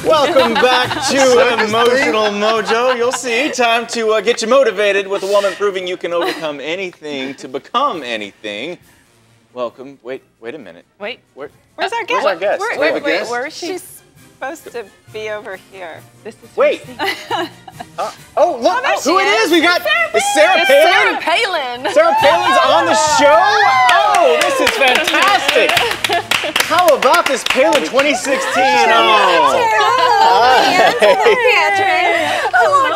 Welcome back to Emotional Mojo. You'll see, time to get you motivated with a woman proving you can overcome anything to become anything. Welcome. Wait a minute. Wait. Where's our guest? Where's our guest? Wait, where is she? She's supposed to be over here. This is Wait. Oh, look who it is. We got Sarah Palin. Sarah Palin. Sarah Palin's on the show. Oh, this is fantastic. How about this Palin 2016? Hello,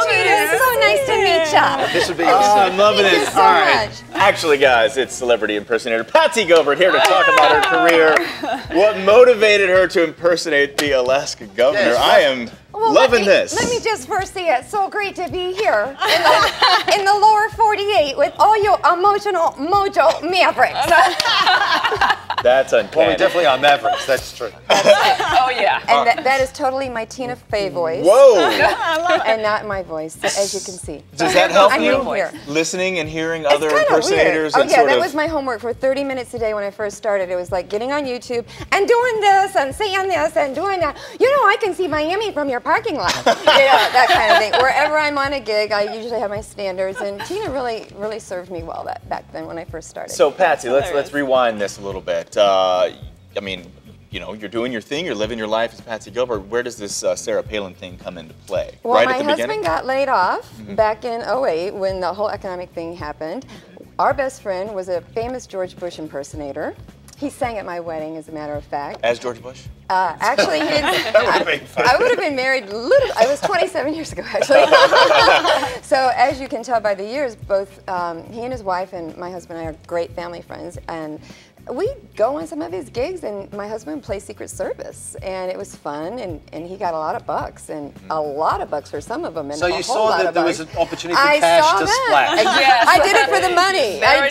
Gina. So nice to meet you. This would be I'm loving it. Thank you so All right. much. Actually, guys, it's celebrity impersonator Patsy Gilbert here to talk about her career, what motivated her to impersonate the Alaska governor. Yes, I am loving this. Let me just first say it's so great to be here in the lower 48 with all you emotional mojo mavericks. That's uncanny. Well, we definitely are mavericks, that's true. Oh, yeah. And that is totally my Tina Fey voice. Whoa. And not my voice, as you can see. Does that help I'm you? in here. Listening and hearing other It's kinda impersonators? weird. And Oh yeah, sort that of... was my homework for 30 minutes a day when I first started. It was like getting on YouTube and doing this and saying this and doing that. You know, I can see Miami from your parking lot. You know, that kind of thing. Wherever I'm on a gig, I usually have my standards, and Tina really served me well back then when I first started. So Patsy, let's rewind this a little bit. I mean, you know, you're doing your thing, you're living your life as Patsy Gilbert. Where does this Sarah Palin thing come into play? Well, right my at the husband beginning? got laid off back in '08 when the whole economic thing happened. Our best friend was a famous George Bush impersonator. He sang at my wedding, as a matter of fact. As George Bush? Actually, he didn't. I would have been married I was 27 years ago, actually. So as you can tell by the years, both he and his wife and my husband and I are great family friends, and we go on some of his gigs, and my husband plays Secret Service, and it was fun, and he got a lot of bucks, and a lot of bucks for some of them, and So you saw that there was an opportunity for I cash saw to that. splash. Yes. I did it for the money. I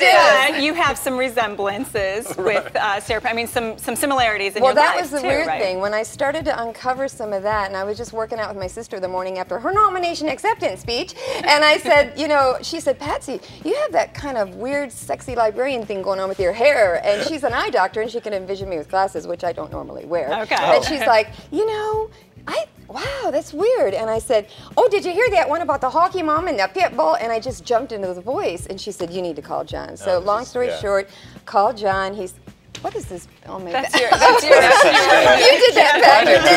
did. You have some resemblances with Sarah Palin. I mean, some similarities in Well, your life, that was the too, weird right? thing. When I started to uncover some of that, and I was just working out with my sister the morning after her nomination acceptance speech, and I said, you know, she said, Patsy, you have that kind of weird, sexy librarian thing going on with your hair, and she's an eye doctor, and she can envision me with glasses, which I don't normally wear. Okay. And she's like, you know, wow, that's weird. And I said, oh, did you hear that one about the hockey mom and the pit bull? And I just jumped into the voice, and she said, you need to call John. So long story short, call John. What is this? Oh my God. That's your You did that back in the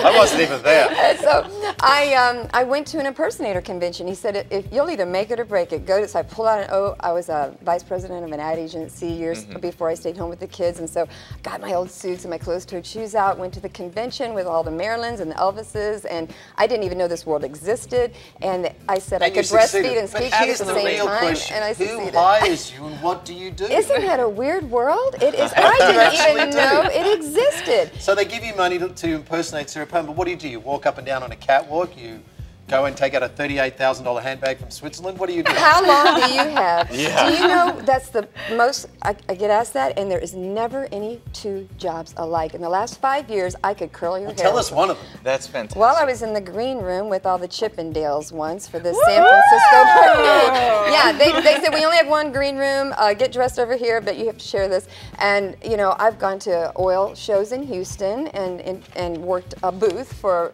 I wasn't even there. So I went to an impersonator convention. He said, if you'll either make it or break it, go to. So I pulled out I was a vice president of an ad agency years before I stayed home with the kids, and so got my old suits and my closed-toed shoes out, went to the convention with all the Marilyns and the Elvises, and I didn't even know this world existed. And I said I could breastfeed and speak to you at the same time, and I succeeded. Who hires you and what do you do? Isn't that a weird world? It is. I didn't even know it existed. So they give you money to impersonate Sarah Palin, but what do? You walk up and down on a catwalk, you go and take out a $38,000 handbag from Switzerland? What do you do? How long do you have? Yeah. Do you know that's the most, I get asked that, and there is never any two jobs alike. In the last 5 years, I could curl your hair. Tell us one of them. That's fantastic. Well, I was in the green room with all the Chippendales once for the San Francisco parade. Yeah, they said, we only have one green room, get dressed over here, but you have to share this. And, you know, I've gone to oil shows in Houston and worked a booth for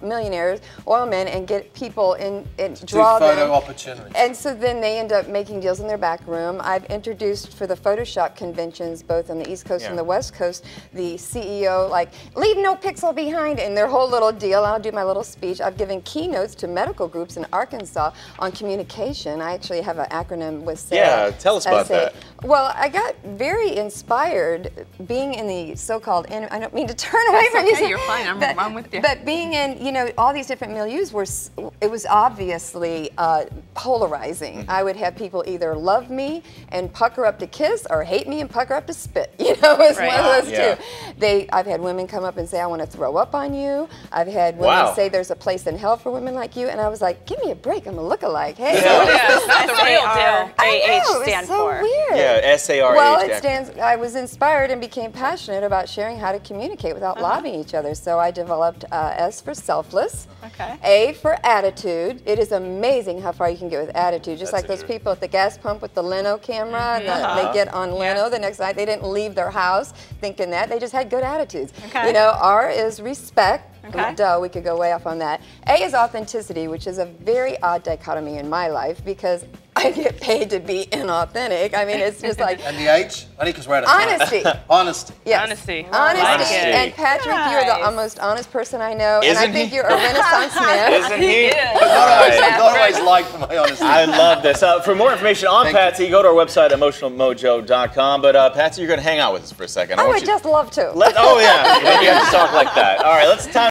millionaires, oil men, and get people in and draw them. Photo opportunities. And so then they end up making deals in their back room. I've introduced for the Photoshop conventions, both on the East Coast and the West Coast, the CEO, like, leave no pixel behind, and their whole little deal. I'll do my little speech. I've given keynotes to medical groups in Arkansas on communication. I actually have an acronym with Sarah. Yeah, tell us about that. Well, I got very inspired being in the so-called, I don't mean to turn away from you. Okay, you're fine. I'm with you. But being in, you know, all these different milieux it was obviously polarizing. I would have people either love me and pucker up to kiss, or hate me and pucker up to spit. You know, it was one of those two. I've had women come up and say, I want to throw up on you. I've had women say there's a place in hell for women like you, and I was like, give me a break, I'm a lookalike. Hey, It's not the real deal. I know, stand it's so for. weird. Yeah, S-A-R-A-H. Well, it stands, I was inspired and became passionate about sharing how to communicate without lobbying each other. So I developed S for selfless, A for attitude. It is amazing how far you can get with attitude. Just like those people at the gas pump with the lino camera, and they get on lino the next night. They didn't leave their house thinking that. They just had good attitudes. Okay. You know, R is respect. Okay. Duh, we could go way off on that. A is authenticity, which is a very odd dichotomy in my life because I get paid to be inauthentic. I mean, it's just like... And the H? Only because we're out of time. Honesty. Honesty. Yes. Honesty. Honesty. Honesty. And Patrick, you're the Nice. most honest person I know. And Isn't I think he? you're a Renaissance man. Isn't he? is. Not always liked for my honesty. I love this. For more information on Thank you. Patsy, go to our website, emotionalmojo.com. But Patsy, you're going to hang out with us for a second. I want would you- just love to. Oh, yeah. You have to talk like that. All right, let's time.